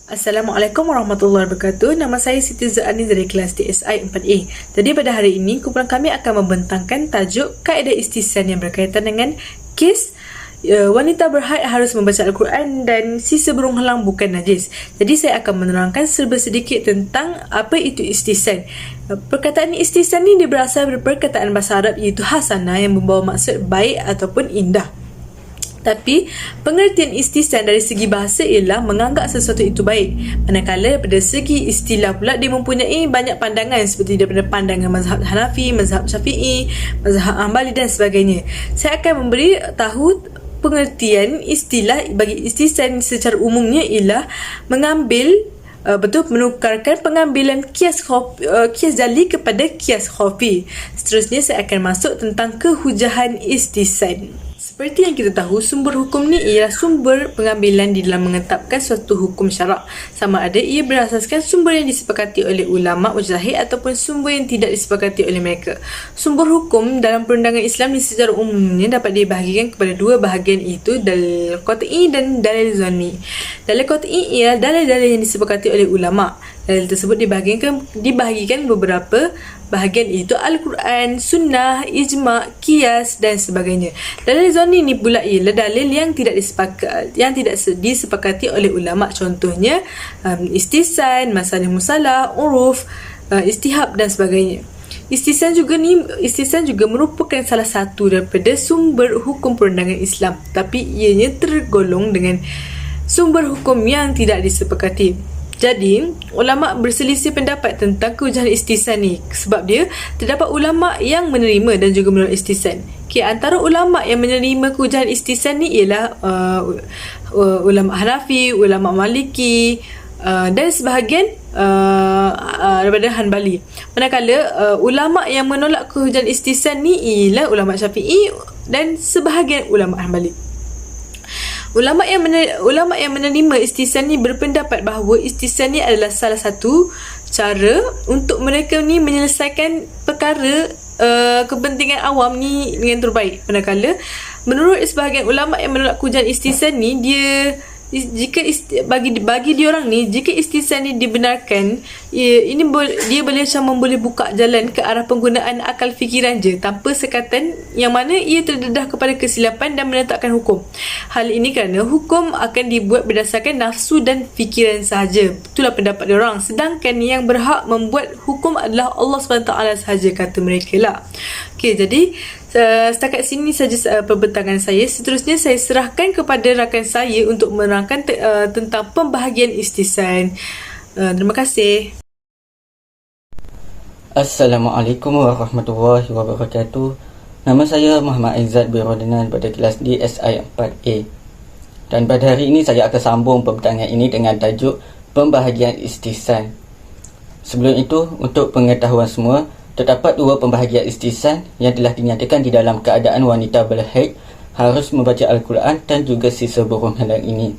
Assalamualaikum warahmatullahi wabarakatuh. Nama saya Siti Zaani dari kelas DSI 4A. Jadi pada hari ini, kumpulan kami akan membentangkan tajuk kaedah istisyan yang berkaitan dengan kes wanita berhaid harus membaca Al-Quran dan sisa burung helang bukan najis. Jadi saya akan menerangkan serba sedikit tentang apa itu istisyan. Perkataan istisyan ni dia berasal dari perkataan bahasa Arab iaitu hasanah yang membawa maksud baik ataupun indah. Tapi pengertian istisyan dari segi bahasa ialah menganggap sesuatu itu baik. Manakala daripada segi istilah pula dia mempunyai banyak pandangan seperti daripada pandangan mazhab Hanafi, mazhab Syafi'i, mazhab Hanbali dan sebagainya. Saya akan memberi tahu pengertian istilah bagi istisyan secara umumnya ialah menukarkan pengambilan kias jali kepada kias khafi. Seterusnya saya akan masuk tentang kehujahan istisyan. Seperti yang kita tahu, sumber hukum ni ialah sumber pengambilan di dalam mengetapkan suatu hukum syarak. Sama ada ia berasaskan sumber yang disepakati oleh ulama mujtahid ataupun sumber yang tidak disepakati oleh mereka. Sumber hukum dalam perundangan Islam ni secara umumnya dapat dibahagikan kepada dua bahagian iaitu dalil qat'i dan dalil zanni. Dalil qat'i ialah dalil-dalil yang disepakati oleh ulama. Dalil tersebut dibahagikan beberapa bahagian iaitu Al-Quran, Sunnah, Ijma', Qiyas dan sebagainya. Dalil zanni ni pula ialah dalil yang tidak disepakati oleh ulama. Contohnya istisyan, masalah musalah, uruf, istihab dan sebagainya. Istisyan juga merupakan salah satu daripada sumber hukum perundangan Islam, tapi ianya tergolong dengan sumber hukum yang tidak disepakati. Jadi, ulama' berselisih pendapat tentang kehujahan istisyan ni sebab dia terdapat ulama' yang menerima dan juga menolak istisyan. Antara ulama' yang menerima kehujahan istisyan ni ialah ulama' Hanafi, ulama' Maliki dan sebahagian daripada Hanbali. Manakala ulama' yang menolak kehujahan istisyan ni ialah ulama' Syafi'i dan sebahagian ulama' Hanbali. Ulama' yang menerima istisyan ni berpendapat bahawa istisyan ni adalah salah satu cara untuk mereka ni menyelesaikan perkara kepentingan awam ni dengan terbaik. Manakala menurut sebahagian ulama' yang menolak kehujahan istisyan ni, bagi diorang ni, jika istisyan ni dibenarkan, dia boleh boleh buka jalan ke arah penggunaan akal fikiran je tanpa sekatan, yang mana ia terdedah kepada kesilapan dan menetapkan hukum. Hal ini kerana hukum akan dibuat berdasarkan nafsu dan fikiran sahaja. Itulah pendapat diorang. Sedangkan yang berhak membuat hukum adalah Allah SWT sahaja, kata mereka lah. Okey, jadi setakat sini saja perbentangan saya. Seterusnya saya serahkan kepada rakan saya untuk menerangkan tentang pembahagian istisyan. Terima kasih. Assalamualaikum warahmatullahi wabarakatuh. Nama saya Muhammad Aizat Birodanan pada kelas DSI 4A. Dan pada hari ini saya akan sambung pembentangan ini dengan tajuk pembahagian istisyan. Sebelum itu, untuk pengetahuan semua, terdapat dua pembahagian istisyan yang telah dinyatakan di dalam keadaan wanita berhaid harus membaca Al-Quran dan juga sisa burung helang ini.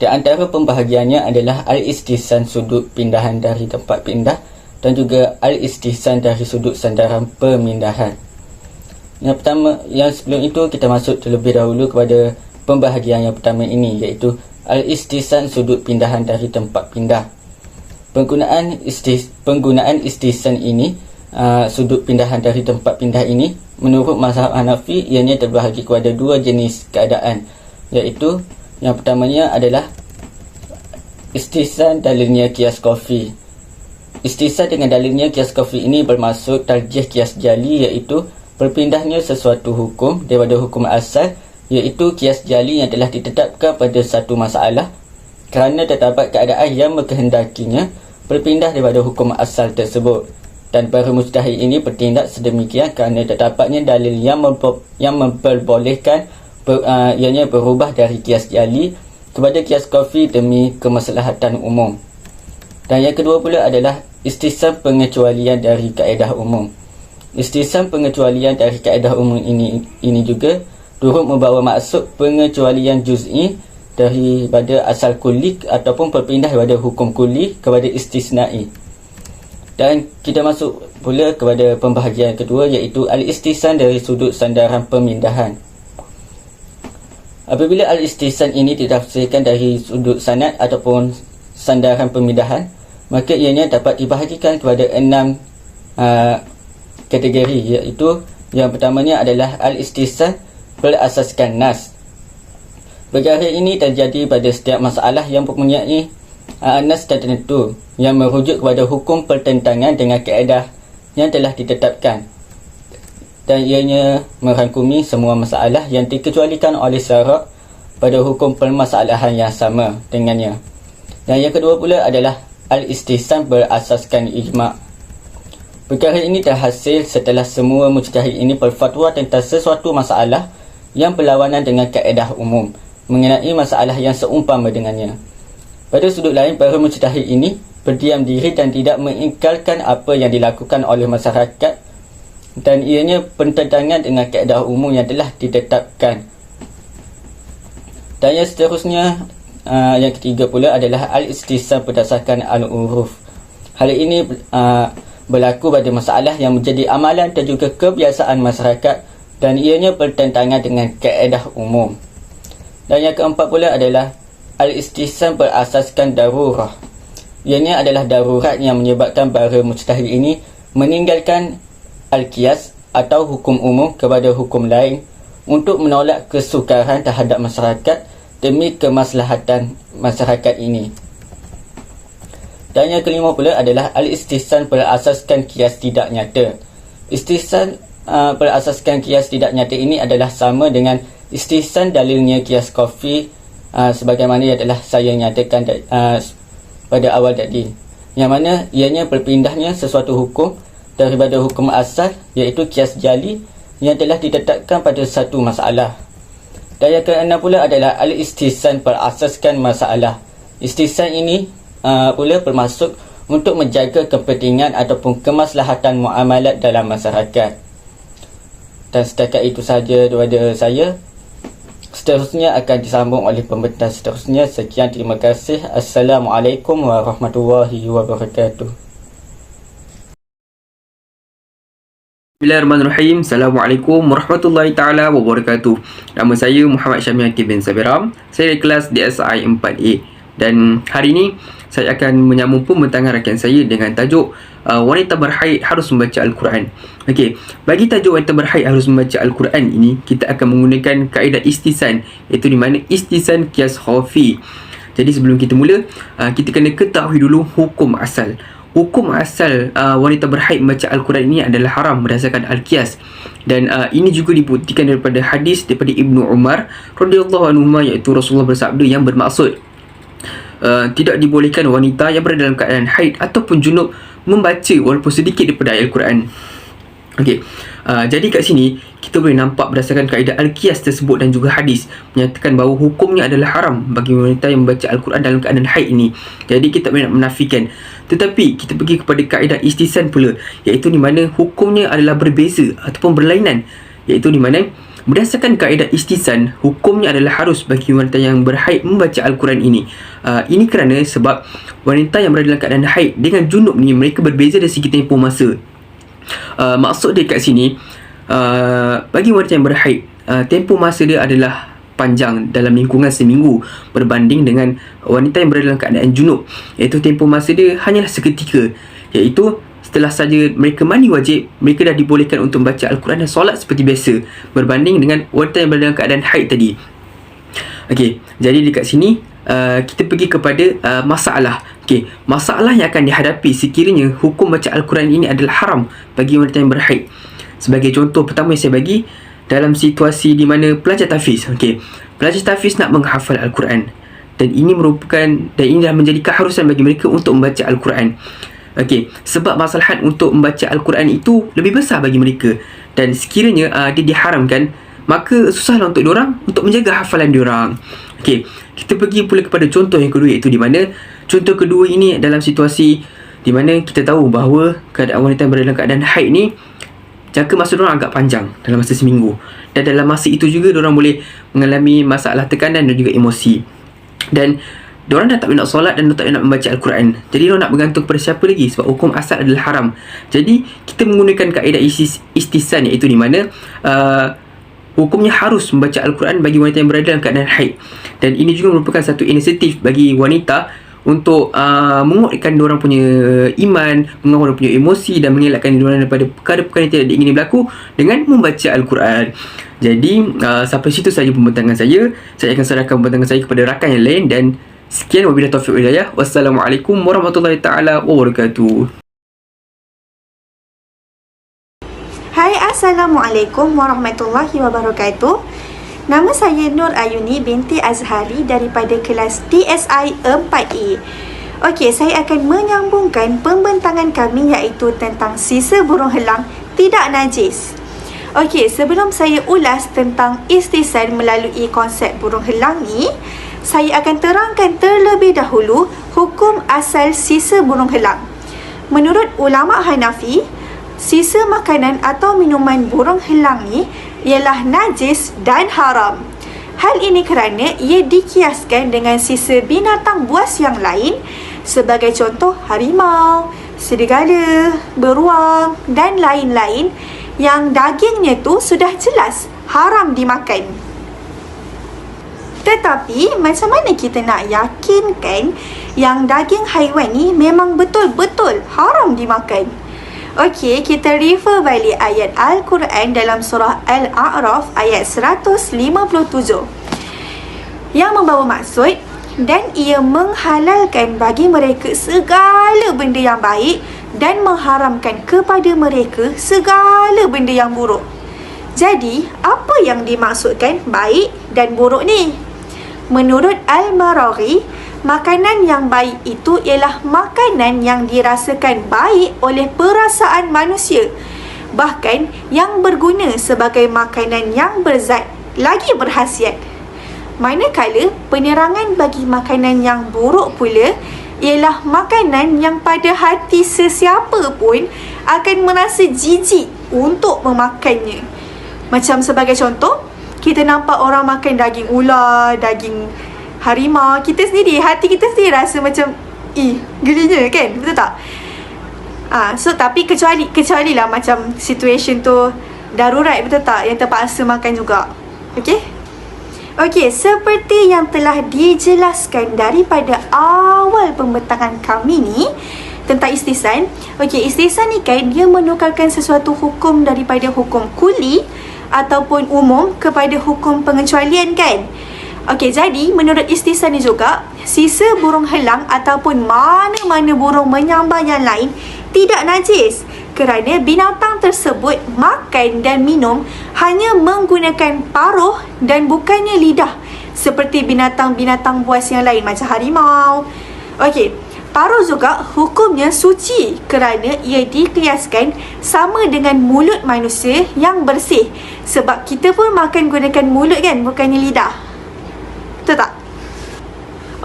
Di antara pembahagiannya adalah al-istisyan sudut pindahan dari tempat pindah dan juga al-istisyan dari sudut sandaran pemindahan. Yang pertama, yang sebelum itu kita masuk terlebih dahulu kepada pembahagian yang pertama ini, iaitu al-istisyan sudut pindahan dari tempat pindah. Penggunaan istisyan ini, sudut pindahan dari tempat pindah ini, menurut mazhab Hanafi, ianya terbahagi kepada dua jenis keadaan, iaitu yang pertamanya adalah istisyan dalilnya kias khafi. Istisyan dengan dalilnya kias khafi ini bermaksud tarjih kias jali, iaitu berpindahnya sesuatu hukum daripada hukum asal, iaitu kias jali yang telah ditetapkan pada satu masalah kerana terdapat keadaan yang mengkehendakinya berpindah daripada hukum asal tersebut, dan para mujtahid ini bertindak sedemikian kerana terdapatnya dalil yang memperbolehkan ianya berubah dari kias jali kepada kias khafi demi kemaslahatan umum. Dan yang kedua pula adalah istisyan pengecualian dari kaedah umum. Istisyan pengecualian dari kaedah umum ini juga turut membawa maksud pengecualian juz'i daripada asal kulli ataupun berpindah daripada hukum kulli kepada istisna'i. Dan kita masuk pula kepada pembahagian kedua, iaitu al-istisyan dari sudut sandaran pemindahan. Apabila al-istihsan ini ditafsirkan dari sudut sanad ataupun sandaran pemindahan, maka ianya dapat dibahagikan kepada 6 kategori, iaitu yang pertamanya adalah al-istihsan berasaskan nas. Perkara ini terjadi pada setiap masalah yang mempunyai nas tertentu yang merujuk kepada hukum pertentangan dengan kaedah yang telah ditetapkan, dan ianya merangkumi semua masalah yang dikecualikan oleh syarak pada hukum permasalahan yang sama dengannya. Dan yang kedua pula adalah al-istihsan berasaskan ijma'. Perkara ini terhasil setelah semua mujtahid ini berfatwa tentang sesuatu masalah yang berlawanan dengan kaedah umum mengenai masalah yang seumpama dengannya. Pada sudut lain, para mujtahid ini berdiam diri dan tidak mengingkarkan apa yang dilakukan oleh masyarakat, dan ianya bertentangan dengan kaedah umum yang telah ditetapkan. Dan yang seterusnya, yang ketiga pula adalah al-istihsan berdasarkan al-uruf. Hal ini berlaku pada masalah yang menjadi amalan dan juga kebiasaan masyarakat, dan ianya bertentangan dengan kaedah umum. Dan yang keempat pula adalah al-istihsan berasaskan darurah. Ianya adalah darurat yang menyebabkan para mujtahid ini meninggalkan al-qiyas atau hukum umum kepada hukum lain untuk menolak kesukaran terhadap masyarakat demi kemaslahatan masyarakat ini. Dan yang kelima pula adalah al-istihsan berasaskan qiyas tidak nyata. Istihsan berasaskan qiyas tidak nyata ini adalah sama dengan istihsan dalilnya qiyas kafi, sebagaimana yang telah saya nyatakan pada awal tadi, yang mana ianya berpindahnya sesuatu hukum daripada hukum asal, iaitu qiyas jali yang telah ditetapkan pada satu masalah. Dan yang keenam pula adalah al-istihsan berasaskan masalah. Istihsan ini pula bermaksud untuk menjaga kepentingan ataupun kemaslahatan muamalat dalam masyarakat. Dan setakat itu sahaja daripada saya. Seterusnya akan disambung oleh pembentang seterusnya. Sekian, terima kasih. Assalamualaikum warahmatullahi wabarakatuh. Bismillahirrahmanirrahim. Assalamualaikum warahmatullahi taala wabarakatuh. Nama saya Muhammad Syamil Hakim bin Sabiram. Saya dari kelas DSI 4A. Dan hari ini saya akan menyambung pembentangan rakan saya dengan tajuk wanita berhaid harus membaca Al-Quran. Okey, bagi tajuk wanita berhaid harus membaca Al-Quran ini, kita akan menggunakan kaedah istihsan, iaitu di mana istihsan qiyas khafi. Jadi sebelum kita mula, kita kena ketahui dulu hukum asal. Hukum asal wanita berhaid membaca Al-Quran ini adalah haram berdasarkan Al-Qiyas. Dan ini juga dibuktikan daripada hadis daripada Ibnu Umar radhiyallahu anhu, iaitu Rasulullah bersabda yang bermaksud tidak dibolehkan wanita yang berada dalam keadaan haid ataupun junub membaca walaupun sedikit daripada ayat Al-Quran. Okey, jadi kat sini kita boleh nampak berdasarkan kaedah Al-Qiyas tersebut dan juga hadis menyatakan bahawa hukumnya adalah haram bagi wanita yang membaca Al-Quran dalam keadaan haid ini. Jadi kita boleh nak menafikan. Tetapi kita pergi kepada kaedah istihsan pula, iaitu di mana hukumnya adalah berbeza ataupun berlainan, iaitu di mana berdasarkan kaedah istihsan, hukumnya adalah harus bagi wanita yang berhaid membaca Al-Quran ini. Ini kerana sebab wanita yang berada dalam keadaan haid dengan junub ni, mereka berbeza dari segi tempoh masa. Maksud dia kat sini, bagi wanita yang berhaid, tempoh masa dia adalah panjang dalam lingkungan seminggu berbanding dengan wanita yang berada dalam keadaan junub, iaitu tempoh masa dia hanyalah seketika, iaitu setelah saja mereka mandi wajib, mereka dah dibolehkan untuk membaca Al-Quran dan solat seperti biasa berbanding dengan wanita yang berada dalam keadaan haid tadi. Okey, jadi dekat sini kita pergi kepada masalah. Okey, masalah yang akan dihadapi sekiranya hukum baca Al-Quran ini adalah haram bagi wanita yang berhaid. Sebagai contoh pertama yang saya bagi, dalam situasi di mana pelajar tahfiz. Okey, pelajar tahfiz nak menghafal Al-Quran, dan ini dah menjadi keharusan bagi mereka untuk membaca Al-Quran. Okey, sebab maslahat untuk membaca Al-Quran itu lebih besar bagi mereka, dan sekiranya dia diharamkan, maka susahlah untuk diorang untuk menjaga hafalan diorang. Okey, kita pergi pula kepada contoh yang kedua, iaitu di mana contoh kedua ini dalam situasi di mana kita tahu bahawa keadaan wanita yang berada dalam keadaan haid ni, jangka masa diorang agak panjang dalam masa seminggu, dan dalam masa itu juga diorang boleh mengalami masalah tekanan dan juga emosi, dan diorang dah tak nak solat dan tak nak membaca Al-Quran. Jadi diorang nak bergantung kepada siapa lagi, sebab hukum asal adalah haram. Jadi kita menggunakan kaedah istihsan, iaitu di mana hukumnya harus membaca Al-Quran bagi wanita yang berada dalam keadaan haid. Dan ini juga merupakan satu inisiatif bagi wanita untuk menguatkan diorang punya iman, menguatkan punya emosi dan mengelakkan diorang daripada perkara-perkara yang tidak diingini berlaku dengan membaca Al-Quran. Jadi sampai situ saja pembentangan saya. Saya akan serahkan pembentangan saya kepada rakan yang lain, dan sekian, wabillahi taufiq wal hidayah. Wassalamualaikum warahmatullahi taala wabarakatuh. Hai, Assalamualaikum warahmatullahi wabarakatuh. Nama saya Nur Ayuni binti Azhari daripada kelas DSI 4A. Okey, saya akan menyambungkan pembentangan kami iaitu tentang sisa burung helang tidak najis. Okey, sebelum saya ulas tentang istisan melalui konsep burung helang ni, saya akan terangkan terlebih dahulu hukum asal sisa burung helang. Menurut ulama Hanafi, sisa makanan atau minuman burung helang ni ialah najis dan haram. Hal ini kerana ia dikiaskan dengan sisa binatang buas yang lain, sebagai contoh harimau, serigala, beruang dan lain-lain yang dagingnya tu sudah jelas haram dimakan. Tetapi macam mana kita nak yakinkan yang daging haiwan ni memang betul-betul haram dimakan? Okey, kita refer balik ayat Al-Quran dalam surah Al-A'raf ayat 157 yang membawa maksud, dan ia menghalalkan bagi mereka segala benda yang baik dan mengharamkan kepada mereka segala benda yang buruk. Jadi, apa yang dimaksudkan baik dan buruk ni? Menurut Al-Maraghi, makanan yang baik itu ialah makanan yang dirasakan baik oleh perasaan manusia, bahkan yang berguna sebagai makanan yang berzat lagi berkhasiat. Manakala penerangan bagi makanan yang buruk pula ialah makanan yang pada hati sesiapa pun akan merasa jijik untuk memakannya. Macam sebagai contoh, kita nampak orang makan daging ular, daging harimau, kita sendiri, hati kita sendiri rasa macam gelinya kan, betul tak? So tapi kecuali lah macam situation tu darurat, betul tak, yang terpaksa makan juga. Okey, seperti yang telah dijelaskan daripada awal pembentangan kami ni tentang istisan. Okey, istisan ni kan dia menukarkan sesuatu hukum daripada hukum kuli ataupun umum kepada hukum pengecualian kan. Okey, jadi menurut istisan ni juga, sisa burung helang ataupun mana-mana burung menyambar yang lain tidak najis kerana binatang tersebut makan dan minum hanya menggunakan paruh dan bukannya lidah seperti binatang-binatang buas yang lain macam harimau. Okey, paruh juga hukumnya suci kerana ia dikiaskan sama dengan mulut manusia yang bersih, sebab kita pun makan gunakan mulut kan, bukannya lidah. Betul tak?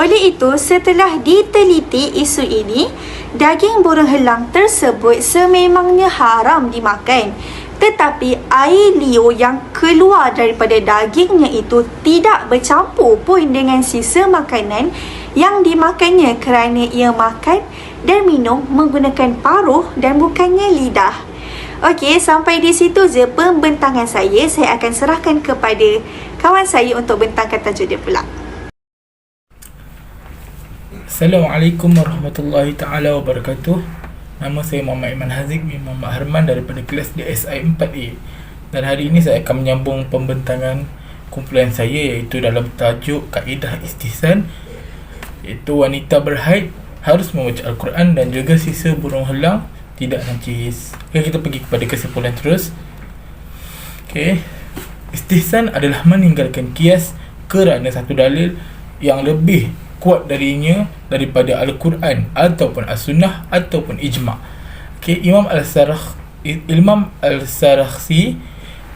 Oleh itu, setelah diteliti isu ini, daging burung helang tersebut sememangnya haram dimakan. Tetapi air liur yang keluar daripada dagingnya itu tidak bercampur pun dengan sisa makanan yang dimakannya kerana ia makan dan minum menggunakan paruh dan bukannya lidah. Okey, sampai di situ je pembentangan saya. Saya akan serahkan kepada kawan saya untuk bentangkan tajuk dia pula. Assalamualaikum warahmatullahi taala wabarakatuh. Nama saya Muhammad Iman Haziq bin Muhammad Harman daripada kelas DSI 4A. Dan hari ini saya akan menyambung pembentangan kumpulan saya, iaitu dalam tajuk kaedah istihsan, iaitu wanita berhaid harus membaca Al-Quran dan juga sisa burung helang tidak najis. Okay, kita pergi kepada kesimpulan terus. Okay, istihsan adalah meninggalkan kias kerana satu dalil yang lebih kuat darinya daripada Al-Quran ataupun As-Sunnah ataupun Ijma'. Okay, Imam Al-Sarakhsi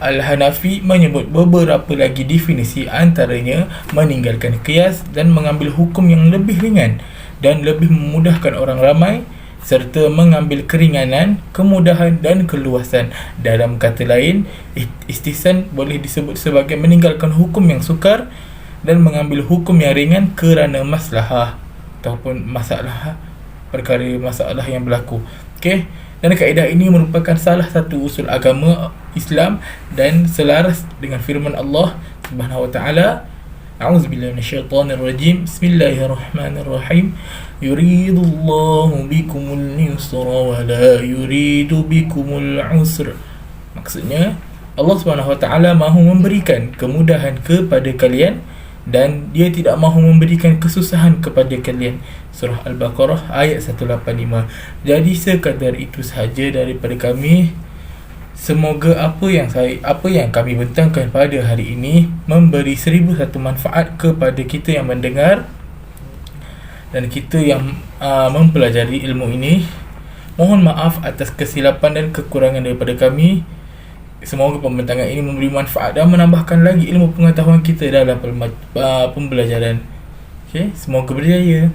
Al-Hanafi menyebut beberapa lagi definisi, antaranya meninggalkan qiyas dan mengambil hukum yang lebih ringan dan lebih memudahkan orang ramai, serta mengambil keringanan, kemudahan dan keluasan. Dalam kata lain, istihsan boleh disebut sebagai meninggalkan hukum yang sukar dan mengambil hukum yang ringan kerana maslahah ataupun masalah yang berlaku. Okey, Dan kaedah ini merupakan salah satu usul agama Islam dan selaras dengan firman Allah Subhanahu wa taala. A'udzubillahi minasyaitonir rajim. Bismillahirrahmanirrahim. Yuridullahu bikumul yusra wa la yuridu bikumul usra. Maksudnya Allah Subhanahu wa taala mahu memberikan kemudahan kepada kalian dan dia tidak mahu memberikan kesusahan kepada kalian. Surah Al-Baqarah ayat 185. Jadi sekadar itu sahaja daripada kami. Semoga apa yang kami bentangkan pada hari ini memberi 1001 manfaat kepada kita yang mendengar dan kita yang mempelajari ilmu ini. Mohon maaf atas kesilapan dan kekurangan daripada kami. Semoga pembentangan ini memberi manfaat dan menambahkan lagi ilmu pengetahuan kita dalam pembelajaran. Semoga berjaya.